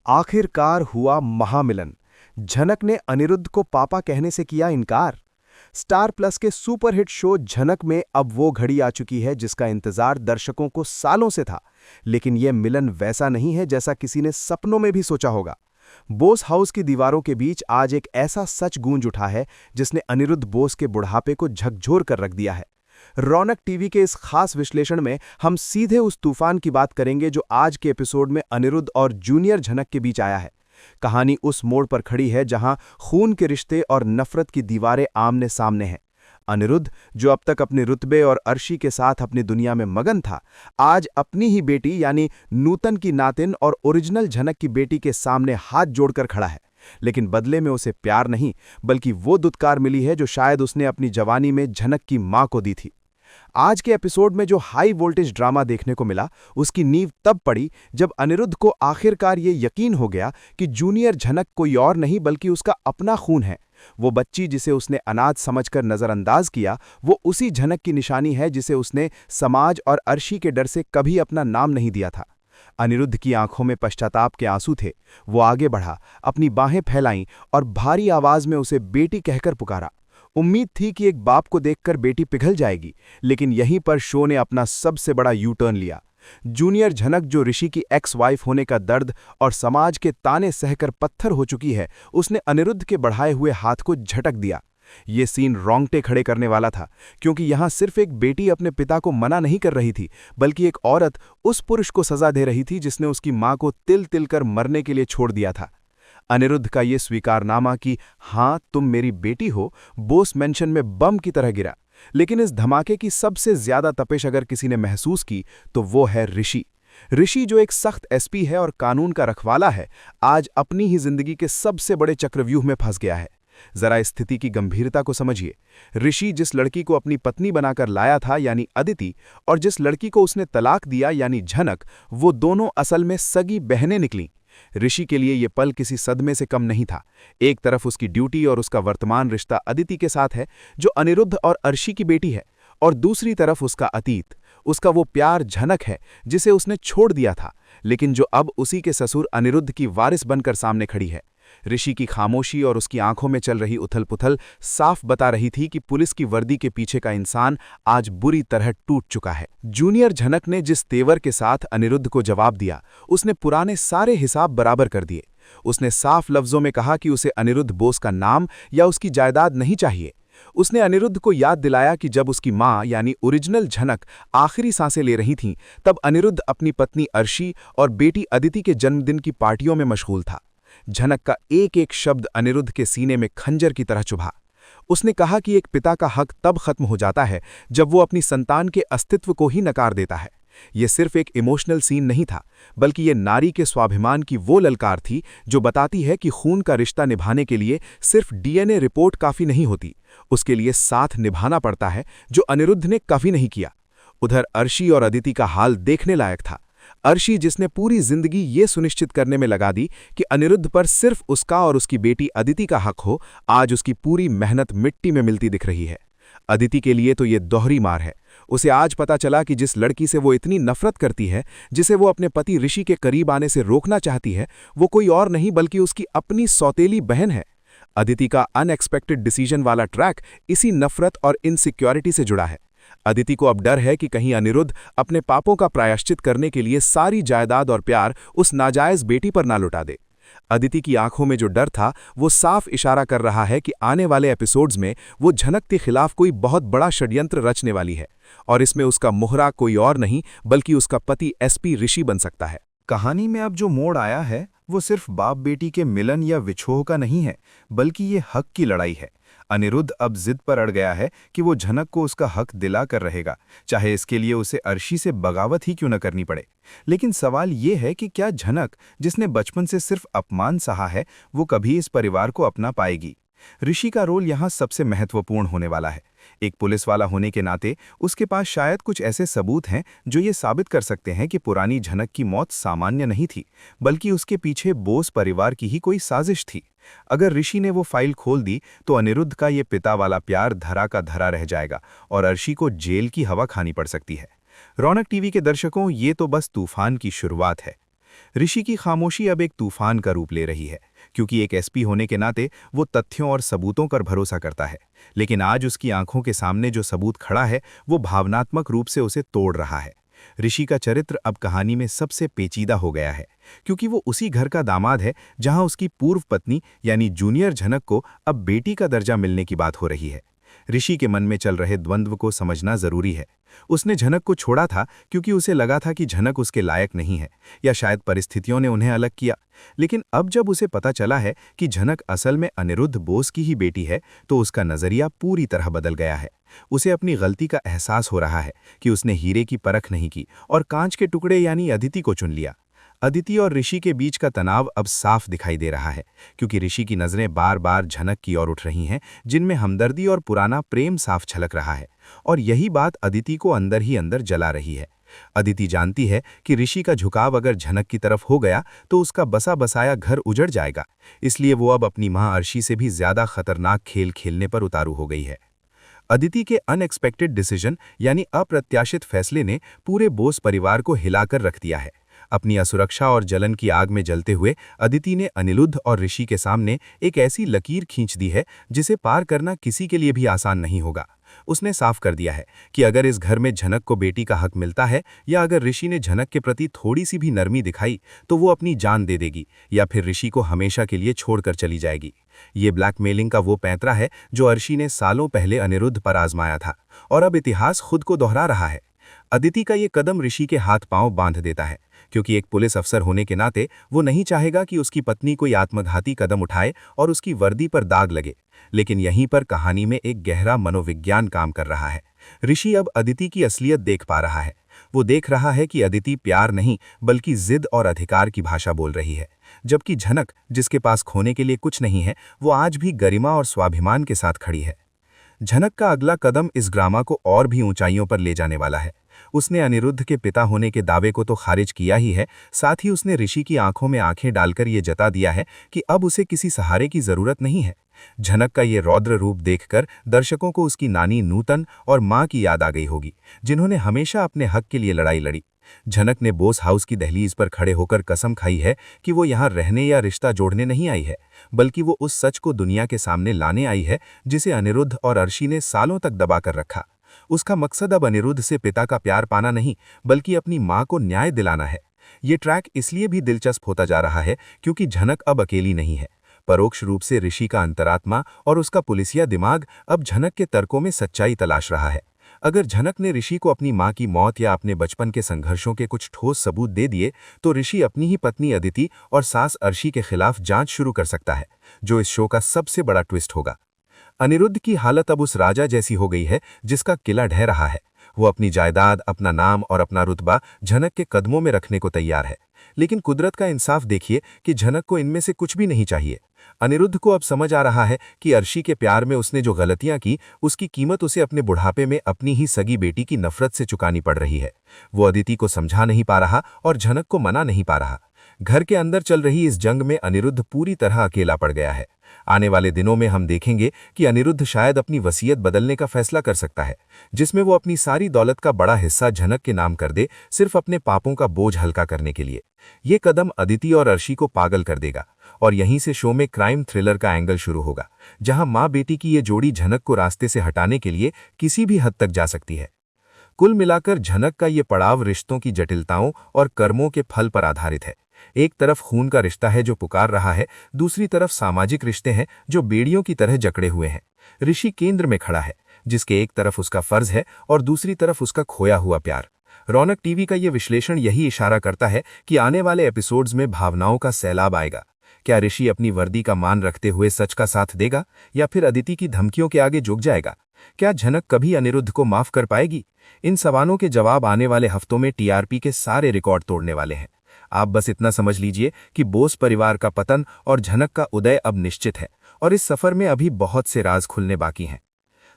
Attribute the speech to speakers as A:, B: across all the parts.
A: आखिरकार हुआ महामिलन। झनक ने अनिरुद्ध को पापा कहने से किया इनकार। स्टार प्लस के सुपरहिट शो झनक में अब वो घड़ी आ चुकी है जिसका इंतजार दर्शकों को सालों से था। लेकिन यह मिलन वैसा नहीं है जैसा किसी ने सपनों में भी सोचा होगा। बोस हाउस की दीवारों के बीच आज एक ऐसा सच गूंज उठा है जिसने अनिरुद्ध बोस के बुढ़ापे को झकझोर कर रख दिया है। रौनक टीवी के इस खास विश्लेषण में हम सीधे उस तूफान की बात करेंगे जो आज के एपिसोड में अनिरुद्ध और जूनियर झनक के बीच आया है। कहानी उस मोड़ पर खड़ी है जहां खून के रिश्ते और नफरत की दीवारें आमने सामने हैं। अनिरुद्ध, जो अब तक अपने रुतबे और अर्शी के साथ अपनी दुनिया में मगन था, आज अपनी ही बेटी यानी नूतन की नातिन और ओरिजिनल झनक की बेटी के सामने हाथ जोड़कर खड़ा है। लेकिन बदले में उसे प्यार नहीं, बल्कि वो दुत्कार मिली है जो शायद उसने अपनी जवानी में झनक की मां को दी थी। आज के एपिसोड में जो हाई वोल्टेज ड्रामा देखने को मिला, उसकी नींव तब पड़ी जब अनिरुद्ध को आखिरकार ये यकीन हो गया कि जूनियर झनक कोई और नहीं बल्कि उसका अपना खून है। वो बच्ची जिसे उसने अनाथ समझकर नजरअंदाज किया, वो उसी झनक की निशानी है जिसे उसने समाज और अर्शी के डर से कभी अपना नाम नहीं दिया था। अनिरुद्ध की आंखों में पश्चाताप के आंसू थे। वो आगे बढ़ा, अपनी बाहें फैलाईं और भारी आवाज में उसे बेटी कहकर पुकारा। उम्मीद थी कि एक बाप को देखकर बेटी पिघल जाएगी, लेकिन यहीं पर शो ने अपना सबसे बड़ा यू टर्न लिया। जूनियर झनक, जो ऋषि की एक्स वाइफ होने का दर्द और समाज के ताने सहकर पत्थर हो चुकी है, उसने अनिरुद्ध के बढ़ाए हुए हाथ को झटक दिया। ये सीन रोंगटे खड़े करने वाला था, क्योंकि यहां सिर्फ एक बेटी अपने पिता को मना नहीं कर रही थी, बल्कि एक औरत उस पुरुष को सजा दे रही थी जिसने उसकी मां को तिल तिल कर मरने के लिए छोड़ दिया था। अनिरुद्ध का ये स्वीकारनामा कि हां तुम मेरी बेटी हो, बोस मेंशन में बम की तरह गिरा। लेकिन इस धमाके की सबसे ज्यादा तपिश अगर किसी ने महसूस की तो वो है ऋषि। ऋषि, जो एक सख्त एसपी है और कानून का रखवाला है, आज अपनी ही जिंदगी के सबसे बड़े चक्रव्यूह में फंस गया है। जरा इस स्थिति की गंभीरता को समझिए। ऋषि जिस लड़की को अपनी पत्नी बनाकर लाया था यानी अदिति, और जिस लड़की को उसने तलाक दिया यानी झनक, वो दोनों असल में सगी बहनें निकलीं। ऋषि के लिए यह पल किसी सदमे से कम नहीं था। एक तरफ उसकी ड्यूटी और उसका वर्तमान रिश्ता अदिति के साथ है, जो अनिरुद्ध और अर्शी की बेटी है, और दूसरी तरफ उसका अतीत, उसका वो प्यार झनक है जिसे उसने छोड़ दिया था, लेकिन जो अब उसी के ससुर अनिरुद्ध की वारिस बनकर सामने खड़ी है। ऋषि की खामोशी और उसकी आंखों में चल रही उथल-पुथल साफ बता रही थी कि पुलिस की वर्दी के पीछे का इंसान आज बुरी तरह टूट चुका है। जूनियर झनक ने जिस तेवर के साथ अनिरुद्ध को जवाब दिया, उसने पुराने सारे हिसाब बराबर कर दिए। उसने साफ लफ्जों में कहा कि उसे अनिरुद्ध बोस का नाम या उसकी जायदाद नहीं चाहिए। उसने अनिरुद्ध को याद दिलाया कि जब उसकी मां यानी ओरिजिनल झनक आखिरी सांसें ले रही थीं, तब अनिरुद्ध अपनी पत्नी अर्शी और बेटी अदिति के जन्मदिन की पार्टियों में मशगूल था। झनक का एक एक शब्द अनिरुद्ध के सीने में खंजर की तरह चुभा। उसने कहा कि एक पिता का हक तब खत्म हो जाता है जब वो अपनी संतान के अस्तित्व को ही नकार देता है। यह सिर्फ एक इमोशनल सीन नहीं था, बल्कि यह नारी के स्वाभिमान की वो ललकार थी जो बताती है कि खून का रिश्ता निभाने के लिए सिर्फ डीएनए रिपोर्ट काफी नहीं होती, उसके लिए साथ निभाना पड़ता है, जो अनिरुद्ध ने कभी नहीं किया। उधर अर्शी और अदिति का हाल देखने लायक था। अर्शी, जिसने पूरी जिंदगी ये सुनिश्चित करने में लगा दी कि अनिरुद्ध पर सिर्फ उसका और उसकी बेटी अदिति का हक हो, आज उसकी पूरी मेहनत मिट्टी में मिलती दिख रही है। अदिति के लिए तो ये दोहरी मार है। उसे आज पता चला कि जिस लड़की से वो इतनी नफरत करती है, जिसे वो अपने पति ऋषि के करीब आने से रोकना चाहती है, वो कोई और नहीं बल्कि उसकी अपनी सौतेली बहन है। अदिति का अनएक्सपेक्टेड डिसीजन वाला ट्रैक इसी नफरत और इनसिक्योरिटी से जुड़ा है। अदिति को अब डर है कि कहीं अनिरुद्ध अपने पापों का प्रायश्चित करने के लिए सारी जायदाद और प्यार उस नाजायज बेटी पर ना लुटा दे। अदिति की आंखों में जो डर था, वो साफ इशारा कर रहा है कि आने वाले एपिसोड्स में वो झनक के खिलाफ कोई बहुत बड़ा षड्यंत्र रचने वाली है, और इसमें उसका मोहरा कोई और नहीं बल्कि उसका पति एसपी ऋषि बन सकता है।
B: कहानी में अब जो मोड़ आया है, वो सिर्फ बाप बेटी के मिलन या विछोह का नहीं है, बल्कि ये हक की लड़ाई है। अनिरुद्ध अब जिद पर अड़ गया है कि वो झनक को उसका हक दिला कर रहेगा, चाहे इसके लिए उसे अर्शी से बगावत ही क्यों न करनी पड़े। लेकिन सवाल ये है कि क्या झनक, जिसने बचपन से सिर्फ अपमान सहा है, वो कभी इस परिवार को अपना पाएगी? ऋषि का रोल यहाँ सबसे महत्वपूर्ण होने वाला है। एक पुलिस वाला होने के नाते उसके पास शायद कुछ ऐसे सबूत हैं जो ये साबित कर सकते हैं कि पुरानी झनक की मौत सामान्य नहीं थी, बल्कि उसके पीछे बोस परिवार की ही कोई साजिश थी। अगर ऋषि ने वो फाइल खोल दी तो अनिरुद्ध का ये पिता वाला प्यार धरा का धरा रह जाएगा और अर्शी को जेल की हवा खानी पड़ सकती है। रौनक टीवी के दर्शकों, ये तो बस तूफान की शुरुआत है। ऋषि की खामोशी अब एक तूफान का रूप ले रही है, क्योंकि एक एसपी होने के नाते वो तथ्यों और सबूतों पर भरोसा करता है। लेकिन आज उसकी आंखों के सामने जो सबूत खड़ा है वो भावनात्मक रूप से उसे तोड़ रहा है। ऋषि का चरित्र अब कहानी में सबसे पेचीदा हो गया है, क्योंकि वो उसी घर का दामाद है जहां उसकी पूर्व पत्नी यानी जूनियर झनक को अब बेटी का दर्जा मिलने की बात हो रही है। ऋषि के मन में चल रहे द्वंद्व को समझना जरूरी है। उसने झनक को छोड़ा था क्योंकि उसे लगा था कि झनक उसके लायक नहीं है, या शायद परिस्थितियों ने उन्हें अलग किया। लेकिन अब जब उसे पता चला है कि झनक असल में अनिरुद्ध बोस की ही बेटी है, तो उसका नजरिया पूरी तरह बदल गया है। उसे अपनी गलती का एहसास हो रहा है कि उसने हीरे की परख नहीं की और कांच के टुकड़े यानी अदिति को चुन लिया। अदिति और ऋषि के बीच का तनाव अब साफ दिखाई दे रहा है, क्योंकि ऋषि की नज़रें बार बार झनक की ओर उठ रही हैं, जिनमें हमदर्दी और पुराना प्रेम साफ झलक रहा है। और यही बात अदिति को अंदर ही अंदर जला रही है। अदिति जानती है कि ऋषि का झुकाव अगर झनक की तरफ हो गया तो उसका बसा बसाया घर उजड़ जाएगा। इसलिए वो अब अपनी मां अर्शी से भी ज्यादा खतरनाक खेल खेलने पर उतारू हो गई है। अदिति के अनएक्सपेक्टेड डिसीजन यानी अप्रत्याशित फैसले ने पूरे बोस परिवार को हिलाकर रख दिया है। अपनी असुरक्षा और जलन की आग में जलते हुए अदिति ने अनिरुद्ध और ऋषि के सामने एक ऐसी लकीर खींच दी है जिसे पार करना किसी के लिए भी आसान नहीं होगा। उसने साफ कर दिया है कि अगर इस घर में झनक को बेटी का हक मिलता है, या अगर ऋषि ने झनक के प्रति थोड़ी सी भी नरमी दिखाई, तो वो अपनी जान दे देगी या फिर ऋषि को हमेशा के लिए छोड़कर चली जाएगी। ये ब्लैकमेलिंग का वो पैंतरा है जो अर्शी ने सालों पहले अनिरुद्ध पर आजमाया था, और अब इतिहास खुद को दोहरा रहा है। अदिति का ये कदम ऋषि के हाथ पांव बांध देता है, क्योंकि एक पुलिस अफसर होने के नाते वो नहीं चाहेगा कि उसकी पत्नी कोई आत्मघाती कदम उठाए और उसकी वर्दी पर दाग लगे। लेकिन यहीं पर कहानी में एक गहरा मनोविज्ञान काम कर रहा है। ऋषि अब अदिति की असलियत देख पा रहा है। वो देख रहा है कि अदिति प्यार नहीं बल्कि जिद और अधिकार की भाषा बोल रही है, जबकि झनक, जिसके पास खोने के लिए कुछ नहीं है, वो आज भी गरिमा और स्वाभिमान के साथ खड़ी है। झनक का अगला कदम इस ड्रामा को और भी ऊंचाइयों पर ले जाने वाला है। उसने अनिरुद्ध के पिता होने के दावे को तो खारिज किया ही है, साथ ही उसने ऋषि की आंखों में आंखें डालकर ये जता दिया है कि अब उसे किसी सहारे की जरूरत नहीं है। झनक का ये रौद्र रूप देखकर दर्शकों को उसकी नानी नूतन और मां की याद आ गई होगी, जिन्होंने हमेशा अपने हक के लिए लड़ाई लड़ी। झनक ने बोस हाउस की दहलीज पर खड़े होकर कसम खाई है कि वो यहाँ रहने या रिश्ता जोड़ने नहीं आई है, बल्कि वो उस सच को दुनिया के सामने लाने आई है जिसे अनिरुद्ध और अर्शी ने सालों तक दबा कर रखा। उसका मकसद अब अनिरुद्ध से पिता का प्यार पाना नहीं, बल्कि अपनी मां को न्याय दिलाना है। ये ट्रैक इसलिए भी दिलचस्प होता जा रहा है क्योंकि झनक अब अकेली नहीं है। परोक्ष रूप से ऋषि का अंतरात्मा और उसका पुलिसिया दिमाग अब झनक के तर्कों में सच्चाई तलाश रहा है। अगर झनक ने ऋषि को अपनी मां की मौत या अपने बचपन के संघर्षों के कुछ ठोस सबूत दे दिए, तो ऋषि अपनी ही पत्नी अदिति और सास अर्शी के खिलाफ जांच शुरू कर सकता है, जो इस शो का सबसे बड़ा ट्विस्ट होगा। अनिरुद्ध की हालत अब उस राजा जैसी हो गई है जिसका किला ढह रहा है। वो अपनी जायदाद, अपना नाम और अपना रुतबा झनक के कदमों में रखने को तैयार है। लेकिन कुदरत का इंसाफ देखिए कि झनक को इनमें से कुछ भी नहीं चाहिए। अनिरुद्ध को अब समझ आ रहा है कि अर्शी के प्यार में उसने जो गलतियां की, उसकी कीमत उसे अपने बुढ़ापे में अपनी ही सगी बेटी की नफरत से चुकानी पड़ रही है। वो अदिति को समझा नहीं पा रहा और झनक को मना नहीं पा रहा। घर के अंदर चल रही इस जंग में अनिरुद्ध पूरी तरह अकेला पड़ गया है। आने वाले दिनों में हम देखेंगे कि अनिरुद्ध शायद अपनी वसीयत बदलने का फैसला कर सकता है, जिसमें वो अपनी सारी दौलत का बड़ा हिस्सा झनक के नाम कर दे, सिर्फ अपने पापों का बोझ हल्का करने के लिए। ये कदम अदिति और अर्शी को पागल कर देगा, और यहीं से शो में क्राइम थ्रिलर का एंगल शुरू होगा, जहां मां बेटी की ये जोड़ी झनक को रास्ते से हटाने के लिए किसी भी हद तक जा सकती है। कुल मिलाकर झनक का ये पड़ाव रिश्तों की जटिलताओं और कर्मों के फल पर आधारित है। एक तरफ खून का रिश्ता है जो पुकार रहा है, दूसरी तरफ सामाजिक रिश्ते हैं जो बेड़ियों की तरह जकड़े हुए हैं। ऋषि केंद्र में खड़ा है, जिसके एक तरफ उसका फर्ज है और दूसरी तरफ उसका खोया हुआ प्यार। रौनक टीवी का ये विश्लेषण यही इशारा करता है कि आने वाले एपिसोड्स में भावनाओं का सैलाब आएगा। क्या ऋषि अपनी वर्दी का मान रखते हुए सच का साथ देगा, या फिर अदिति की धमकियों के आगे झुक जाएगा? क्या झनक कभी अनिरुद्ध को माफ कर पाएगी? इन सवालों के जवाब आने वाले हफ्तों में टीआरपी के सारे रिकॉर्ड तोड़ने वाले हैं। आप बस इतना समझ लीजिए कि बोस परिवार का पतन और झनक का उदय अब निश्चित है, और इस सफर में अभी बहुत से राज खुलने बाकी हैं।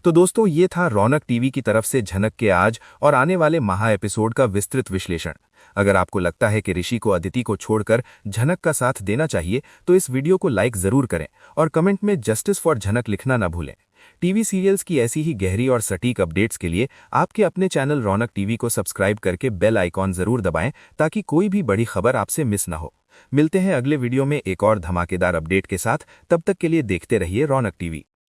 B: तो दोस्तों, ये था रौनक टीवी की तरफ से झनक के आज और आने वाले महा एपिसोड का विस्तृत विश्लेषण। अगर आपको लगता है कि ऋषि को अदिति को छोड़कर झनक का साथ देना चाहिए, तो इस वीडियो को लाइक जरूर करें और कमेंट में जस्टिस फॉर झनक लिखना ना भूलें। टीवी सीरियल्स की ऐसी ही गहरी और सटीक अपडेट्स के लिए आपके अपने चैनल रौनक टीवी को सब्सक्राइब करके बेल आइकॉन जरूर दबाएं ताकि कोई भी बड़ी खबर आपसे मिस ना हो। मिलते हैं अगले वीडियो में एक और धमाकेदार अपडेट के साथ। तब तक के लिए देखते रहिए रौनक टीवी।